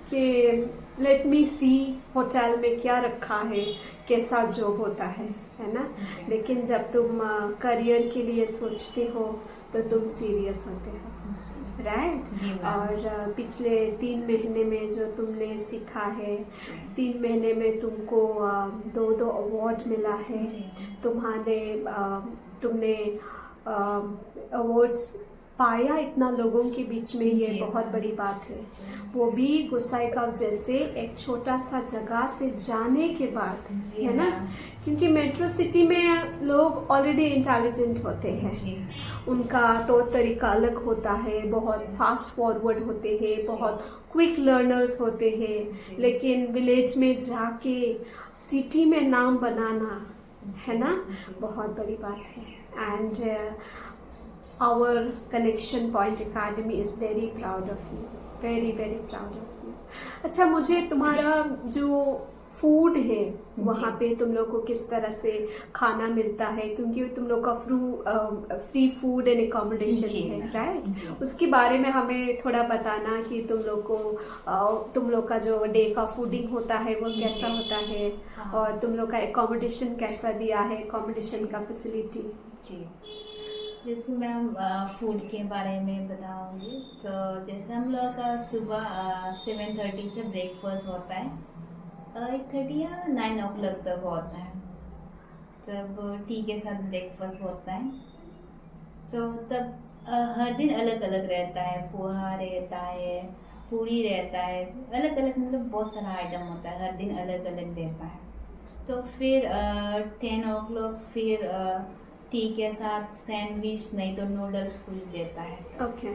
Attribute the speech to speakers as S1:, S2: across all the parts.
S1: कि let me सी hotel में क्या रखा है, कैसा जॉब होता है ना। लेकिन जब तुम करियर के लिए सोचते हो तो तुम सीरियस होते हो, राइट। और पिछले 3 महीने में जो तुमने सीखा है, 3 महीने में तुमको 2 अवार्ड मिला है। तुमने अवार्ड्स पाया इतना लोगों के बीच में, ये बहुत बड़ी बात है। वो भी गोसाईगांव जैसे एक छोटा सा जगह से जाने के बाद, है ना। क्योंकि मेट्रो सिटी में लोग ऑलरेडी इंटेलिजेंट होते हैं, उनका तौर तरीका अलग होता है, बहुत फास्ट फॉरवर्ड होते हैं, बहुत क्विक लर्नर्स होते हैं। लेकिन विलेज में जाके सिटी में नाम बनाना, है ना, बहुत बड़ी बात है। And our connection point academy is very proud of you, very very proud of you। अच्छा, मुझे तुम्हारा जो फूड है वहाँ पे तुम लोग को किस तरह से खाना मिलता है, क्योंकि तुम लोग का फ्री फूड एंड एकोमोडेशन है, राइट। उसके बारे में हमें थोड़ा बताना कि तुम लोग का जो डे का फूडिंग होता है वो कैसा होता है, और तुम लोग का एकोमोडेशन कैसा दिया है, एकोमोडेशन का फैसिलिटी।
S2: जी, जैसे मैम फूड के बारे में बताऊंगी। तो जैसे हम लोग का सुबह 7:30 से ब्रेकफास्ट होता है, 8:30 या 9 o'clock तक होता है। तब टी के साथ ब्रेकफास्ट होता है। तो तब हर दिन अलग अलग रहता है, पोहा रहता है, पूरी रहता है, अलग अलग, मतलब बहुत सारा आइटम होता है, हर दिन अलग अलग देता है। तो फिर 10 o'clock फिर टी के साथ सैंडविच नहीं तो नूडल्स कुछ देता है।
S1: ओके।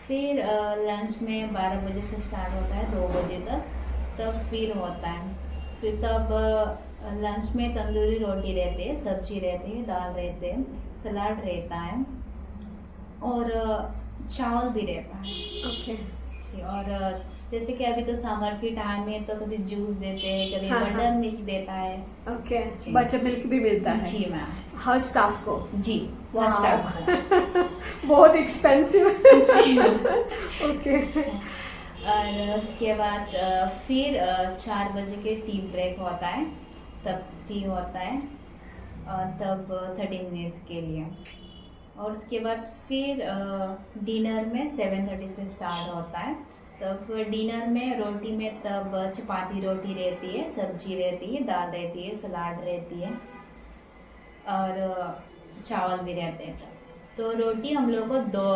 S2: फिर लंच में 12 बजे से स्टार्ट होता है 2 बजे तक, तब फिर होता है। फिर तब लंच में तंदूरी रोटी रहती है, सब्जी रहती है, दाल रहते हैं, सलाद रहता है और चावल भी रहता है।
S1: ओके।
S2: और जैसे कि अभी तो समर की टाइम में तो कभी जूस देते हैं, कभी बटर मिल्क देता है।
S1: ओके, बटर मिल्क भी मिलता है?
S2: जी मैम,
S1: हर स्टाफ को?
S2: जी, हर स्टाफ को।
S1: बहुत एक्सपेंसिव। ओके।
S2: और उसके बाद फिर 4 बजे के टी ब्रेक होता है, तब टी होता है और तब 30 मिनट्स के लिए। और उसके बाद फिर डिनर में 7:30 से स्टार्ट होता है। तो फिर डिनर में रोटी में तब चपाती रोटी रहती है, सब्जी रहती है, दाल रहती है, सलाद रहती है और चावल भी रहते हैं। तो रोटी हम लोग को 2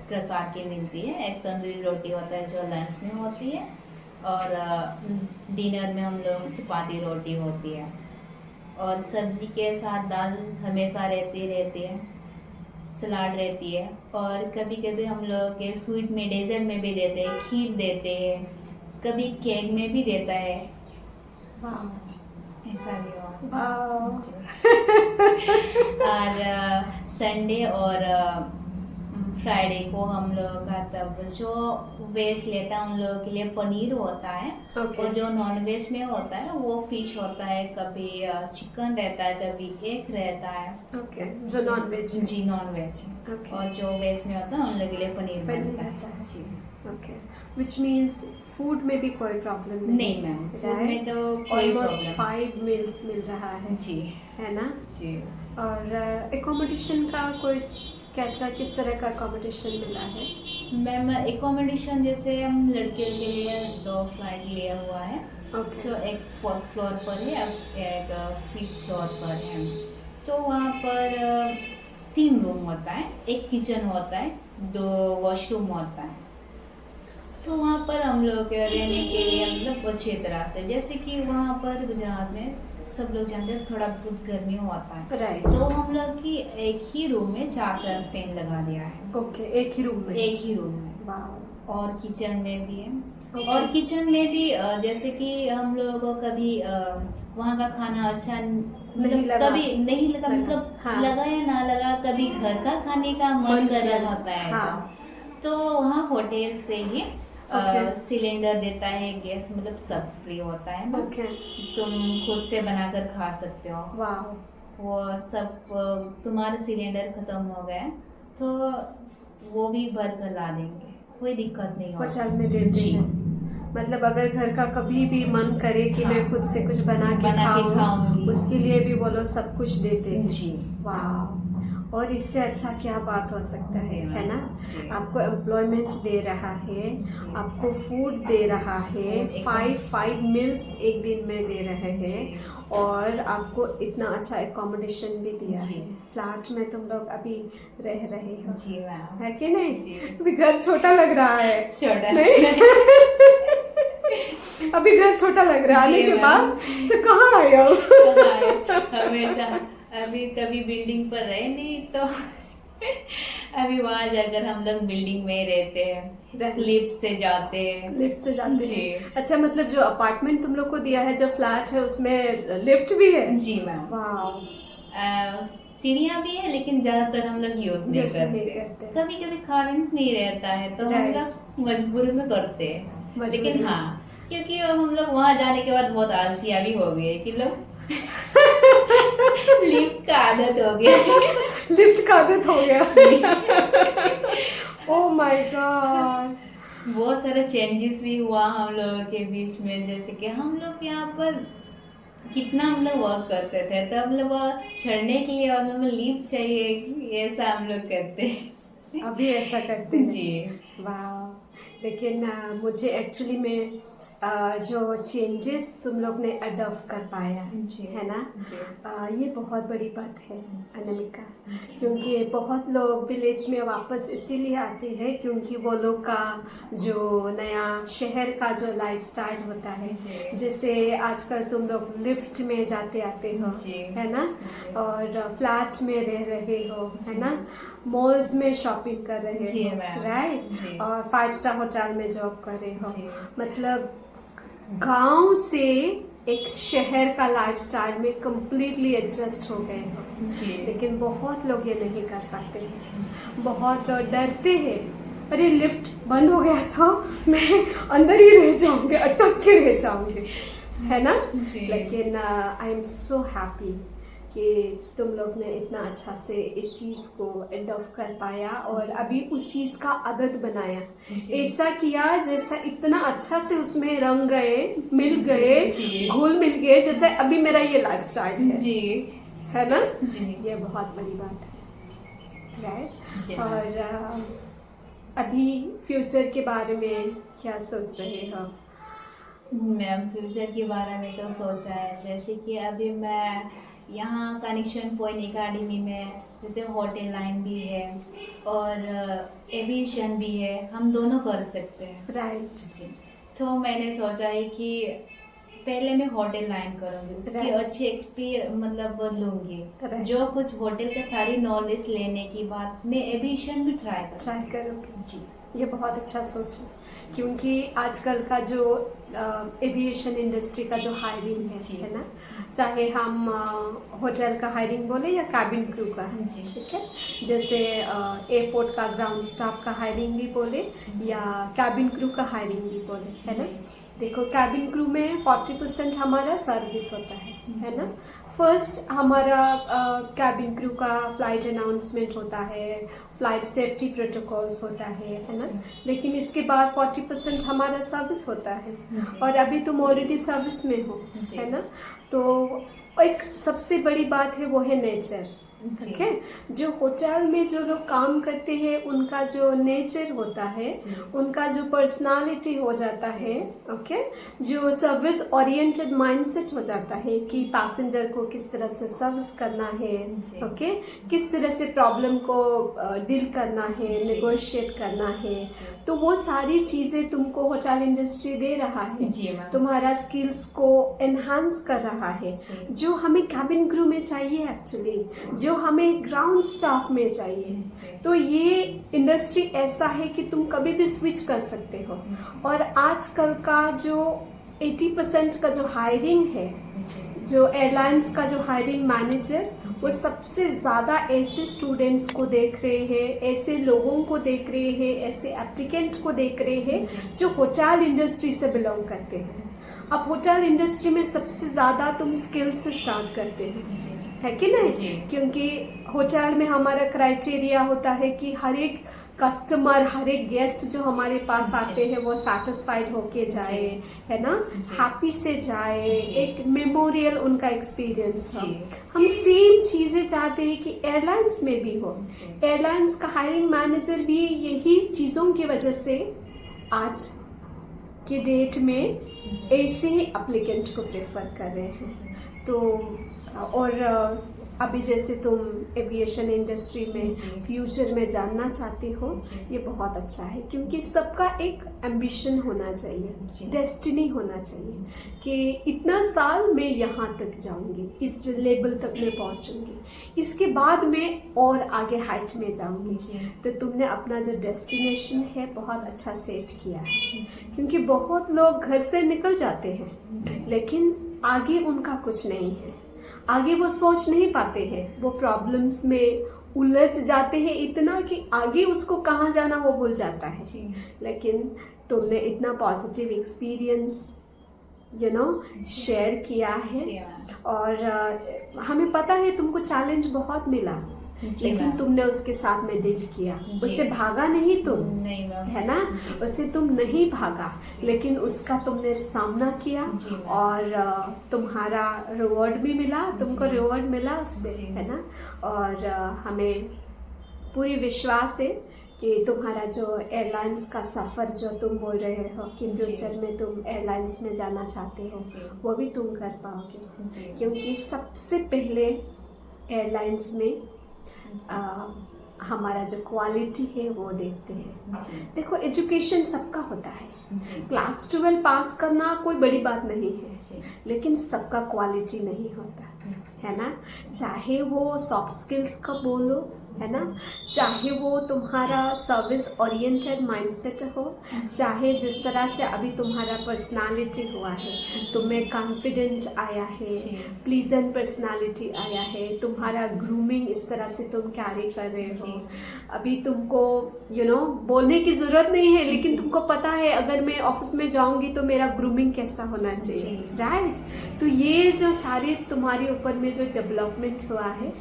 S2: प्रकार की मिलती है। एक तंदूरी रोटी होता है जो लंच में होती है, और डिनर में हम लोग चपाती रोटी होती है। और सब्जी के साथ दाल हमेशा रहती है, सलाद रहती है, और कभी कभी हम लोग के स्वीट में, डेजर्ट में भी देते हैं, खीर देते हैं, कभी केक में भी देता है। ऐसा भी हुआ। और संडे और फ्राइडे को हम लोग का तब जो वेज लेता है उन लोगों के लिए पनीर होता है। और जो नॉन वेज में होता है वो फिश होता है, कभी चिकन रहता है, कभी एग रहता है।
S1: ओके, जो नॉन वेज?
S2: जी, नॉन वेज। और जो वेज में होता है उन लोगों के लिए पनीर बनता है। जी।
S1: ओके, विच मीन्स फूड में भी कोई प्रॉब्लम
S2: नहीं मैम, फूड में तो
S1: ऑलमोस्ट 5 मील्स मिल रहा है।
S2: जी,
S1: है ना।
S2: जी।
S1: और एकोमोडेशन का कुछ किस तरह का एकोमोडेशन मिला है?
S2: मैम एकोमोडेशन जैसे हम लड़कियों के लिए 2 फ्लैट लिया हुआ है। जो एक 4th फ्लोर पर है, एक 5th फ्लोर पर है। तो वहाँ पर 3 रूम होता है, एक किचन होता है, 2 वॉशरूम होता है। तो वहाँ पर हम लोग रहने के लिए मतलब अच्छी तरह से, जैसे कि वहाँ पर गुजरात में सब लोग जानते हैं थोड़ा बहुत गर्मी होता है,
S1: राइट।
S2: तो हम लोग की एक ही रूम में 4 फैन लगा दिया है।
S1: ओके, एक ही रूम में?
S2: एक ही रूम में।
S1: वाह।
S2: और किचन में भी है। और किचन में भी जैसे कि हम लोगों को कभी वहाँ का खाना अच्छा मतलब कभी नहीं लगा, मतलब लगा या ना लगा, कभी घर का खाने का मन कर रहा होता है। तो वहाँ होटल से ही सिलेंडर देता है, गैस, मतलब सब फ्री होता है। तुम खुद से बनाकर खा सकते हो।
S1: वाह।
S2: वो सब तुम्हारा सिलेंडर खत्म हो गया तो वो भी भर कर ला देंगे, कोई दिक्कत नहीं होगी।
S1: होटल में देते हैं। मतलब अगर घर का कभी भी मन करे कि मैं खुद से कुछ बना के खाऊं,
S2: खाऊंगी।
S1: उसके लिए भी वो लोग सब कुछ देते हैं।
S2: जी।
S1: वाह, और इससे अच्छा क्या बात हो सकता है ना?
S2: जी।
S1: आपको एम्प्लॉयमेंट दे रहा है, आपको फूड दे रहा है, फाइव मील्स एक दिन में दे रहे हैं, और आपको इतना अच्छा एकोमोडेशन भी दिया
S2: जी।
S1: है। फ्लैट में तुम लोग अभी रह रहे हो,
S2: जी मैम।
S1: है कि नहीं?
S2: जी।
S1: अभी घर छोटा लग रहा है,
S2: छोटा
S1: नहीं? अभी घर छोटा लग रहा है, आने
S2: जी,
S1: के
S2: मैम।
S1: बाद से कहाँ आए हो?
S2: हमेशा अभी कभी बिल्डिंग पर रहे नहीं तो अभी वहां जाकर हम लोग बिल्डिंग में ही रहते हैं, लिफ्ट से जाते हैं।
S1: लिफ्ट से जाते
S2: जी।
S1: हैं। अच्छा, मतलब जो अपार्टमेंट तुम लोग को दिया है, जो फ्लैट है, उसमें लिफ्ट भी है?
S2: जी मैम।
S1: वाह,
S2: सीढ़ियाँ भी है, लेकिन ज्यादातर हम लोग यूज नहीं
S1: Use नहीं
S2: करते।
S1: करते।
S2: कभी कभी करंट नहीं रहता है तो हम
S1: Right.
S2: लोग मजबूरी में करते हैं।
S1: मजबूरी
S2: लेकिन
S1: में।
S2: हाँ, क्योंकि अब हम लोग वहां जाने के बाद बहुत आलसिया भी हो गए कि लोग लिफ्ट का आदत हो गया।
S1: लिफ्ट का आदत हो गया। Oh my God.
S2: बहुत सारे चेंजेस भी हुआ हम लोगों के बीच में, जैसे कि हम लोग यहाँ पर कितना हम लोग वर्क करते थे, तो हम लोग चढ़ने के लिए हम लोग लिफ्ट चाहिए, ऐसा हम लोग करते हैं।
S1: अभी ऐसा करते हैं?
S2: जी।
S1: वाह, लेकिन मुझे एक्चुअली में जो चेंजेस तुम लोग ने अडॉप्ट कर पाया
S2: जी।
S1: है ना,
S2: जी।
S1: ये बहुत बड़ी बात है अनामिका। क्योंकि बहुत लोग विलेज में वापस इसीलिए आते हैं क्योंकि वो लोग का जो नया शहर का जो लाइफस्टाइल होता है,
S2: जी।
S1: जैसे आजकल तुम लोग लिफ्ट में जाते आते हो,
S2: जी।
S1: है ना,
S2: जी।
S1: और फ्लैट में रह रहे हो, है ना, मॉल्स में शॉपिंग कर रहे
S2: जी,
S1: हो,
S2: मैम।
S1: राइट,
S2: जी।
S1: और 5 स्टार होटल में जॉब कर रहे हो।
S2: जी।
S1: मतलब गांव से एक शहर का लाइफस्टाइल में कंप्लीटली एडजस्ट हो गए हो।
S2: जी।
S1: लेकिन बहुत लोग ये नहीं कर पाते हैं, बहुत लोग डरते हैं, अरे लिफ्ट बंद हो गया था, मैं अंदर ही रह जाऊंगी, अटक के रह जाऊंगी, है ना।
S2: जी।
S1: लेकिन आई एम सो हैप्पी कि तुम लोग ने इतना अच्छा से इस चीज़ को एडॉप्ट कर पाया और अभी उस चीज़ का आदत बनाया,
S2: जी।
S1: ऐसा किया जैसा इतना अच्छा से उसमें रंग गए, मिल गए,
S2: जी।
S1: घुल मिल गए, जैसे अभी मेरा ये लाइफस्टाइल है,
S2: जी।
S1: है ना।
S2: जी।
S1: ये बहुत बड़ी बात है, राइट।
S2: जी।
S1: और अभी फ्यूचर के बारे में क्या सोच रहे हो?
S2: मैम, फ्यूचर के बारे में तो सोचा है, जैसे कि अभी मैं यहाँ कनेक्शन पॉइंट एकेडमी में जैसे होटल लाइन भी है और एविएशन भी है, हम दोनों कर सकते हैं।
S1: राइट।
S2: जी। तो मैंने सोचा है कि पहले मैं होटल लाइन करूँगी, उसकी
S1: Right.
S2: अच्छी मतलब लूँगी।
S1: Right.
S2: जो कुछ होटल का सारी नॉलेज लेने के बाद मैं एविएशन भी ट्राई
S1: ट्राई करोगे?
S2: जी।
S1: ये बहुत अच्छा सोच है, क्योंकि आजकल का जो एविएशन इंडस्ट्री का जो हायरिंग
S2: जी।
S1: है ना, चाहे हम होटल का हायरिंग बोले या कैबिन क्रू का,
S2: जी।
S1: ठीक है, जैसे एयरपोर्ट का ग्राउंड स्टाफ का हायरिंग भी बोले या कैबिन क्रू का हायरिंग भी बोले, है ना। देखो, कैबिन क्रू में 40% हमारा सर्विस होता है ना। फर्स्ट हमारा कैबिन क्रू का फ्लाइट अनाउंसमेंट होता है, फ्लाइट सेफ्टी प्रोटोकॉल्स होता है ना। लेकिन इसके बाद 40% हमारा सर्विस होता है, और अभी तुम ऑलरेडी सर्विस में हो, है ना। तो एक सबसे बड़ी बात है वो है नेचर, ठीक है। जो होटल में जो लोग काम करते हैं उनका जो नेचर होता है, उनका जो पर्सनालिटी हो जाता है, ओके, जो सर्विस ओरिएंटेड माइंडसेट हो जाता है कि पैसेंजर को किस तरह से सर्विस करना है, ओके, किस तरह से प्रॉब्लम को डील करना है, नेगोशिएट करना है, तो वो सारी चीज़ें तुमको होटल इंडस्ट्री दे रहा है, तुम्हारा स्किल्स को एनहांस कर रहा है, जो हमें कैबिन क्रू में चाहिए एक्चुअली, जो हमें ग्राउंड स्टाफ में चाहिए। तो ये इंडस्ट्री ऐसा है कि तुम कभी भी स्विच कर सकते हो। और आजकल का जो 80% का जो हायरिंग है, जो एयरलाइंस का जो हायरिंग मैनेजर, वो सबसे ज़्यादा ऐसे स्टूडेंट्स को देख रहे हैं, ऐसे लोगों को देख रहे हैं, ऐसे एप्लीकेंट को देख रहे हैं जो होटल इंडस्ट्री से बिलोंग करते हैं। अब होटल इंडस्ट्री में सबसे ज़्यादा तुम स्किल से स्टार्ट करते हैं, है कि नहीं? क्योंकि होटल में हमारा क्राइटेरिया होता है कि हर एक कस्टमर, हर एक गेस्ट जो हमारे पास
S2: जी।
S1: आते हैं वो सेटिस्फाइड होके जाए, है ना,
S2: जी।
S1: हैप्पी से जाए,
S2: जी।
S1: एक मेमोरियल उनका एक्सपीरियंस हो।
S2: जी।
S1: हम सेम चीज़ें चाहते हैं कि एयरलाइंस में भी हो।
S2: जी।
S1: एयरलाइंस का हायरिंग मैनेजर भी यही चीज़ों की वजह से आज के डेट में ऐसे ही एप्लीकेंट को प्रेफर कर रहे हैं। तो और अभी जैसे तुम एविएशन इंडस्ट्री में
S2: जी।
S1: फ्यूचर में जानना चाहती हो,
S2: जी।
S1: ये बहुत अच्छा है, क्योंकि सबका एक एम्बिशन होना
S2: जी।
S1: चाहिए, डेस्टिनी होना चाहिए कि इतना साल मैं यहाँ तक जाऊँगी, इस लेवल तक मैं पहुँचूँगी, इसके बाद मैं और आगे हाइट में जाऊँगी।
S2: जी।
S1: तो तुमने अपना जो डेस्टिनेशन है बहुत अच्छा सेट किया है, क्योंकि बहुत लोग घर से निकल जाते हैं लेकिन आगे उनका कुछ नहीं है, आगे वो सोच नहीं पाते हैं, वो प्रॉब्लम्स में उलझ जाते हैं इतना कि आगे उसको कहाँ जाना वो भूल जाता है।
S2: जी।
S1: लेकिन तुमने इतना पॉजिटिव एक्सपीरियंस शेयर किया है,
S2: जी, मैम।
S1: और हमें पता है तुमको चैलेंज बहुत मिला,
S2: जी,
S1: लेकिन
S2: मैम।
S1: तुमने उसके साथ में डील किया,
S2: जी।
S1: उससे भागा नहीं तुम,
S2: नहीं मैम।
S1: है ना,
S2: जी।
S1: उससे तुम नहीं भागा, लेकिन उसका तुमने सामना किया,
S2: जी, मैम।
S1: और तुम्हारा रिवॉर्ड भी मिला, तुमको
S2: जी।
S1: रिवॉर्ड मिला उससे,
S2: जी।
S1: है ना। और हमें पूरी विश्वास है कि तुम्हारा जो एयरलाइंस का सफ़र जो तुम बोल रहे हो कि
S2: जी।
S1: फ्यूचर में तुम एयरलाइंस में जाना चाहते हो,
S2: जी।
S1: वो भी तुम कर पाओगे,
S2: जी।
S1: क्योंकि सबसे पहले एयरलाइंस में हमारा जो क्वालिटी है वो देखते हैं।
S2: जी।
S1: देखो, एजुकेशन सबका होता है,
S2: जी।
S1: क्लास 12 पास करना कोई बड़ी बात नहीं है,
S2: जी।
S1: लेकिन सबका क्वालिटी नहीं होता, है ना। चाहे वो सॉफ्ट स्किल्स का बोलो, है ना, चाहे वो तुम्हारा सर्विस ओरिएंटेड माइंडसेट हो, चाहे जिस तरह से अभी तुम्हारा पर्सनालिटी हुआ है, तुम्हें कॉन्फिडेंट आया है, प्लीजेंट पर्सनालिटी आया है, तुम्हारा ग्रूमिंग इस तरह से तुम कैरी कर रहे हो, अभी तुमको बोलने की ज़रूरत नहीं है, लेकिन तुमको पता है अगर मैं ऑफिस में जाऊंगी तो मेरा ग्रूमिंग कैसा होना चाहिए, राइट। तो ये जो सारे तुम्हारे ऊपर में जो डेवलपमेंट हुआ है,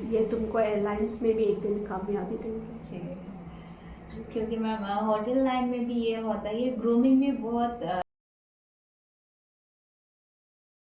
S1: ये तुमको एयरलाइंस में भी एक दिन कामयाबी देंगे।
S2: क्योंकि मैम होटल लाइन में भी ये होता है, ये ग्रूमिंग में बहुत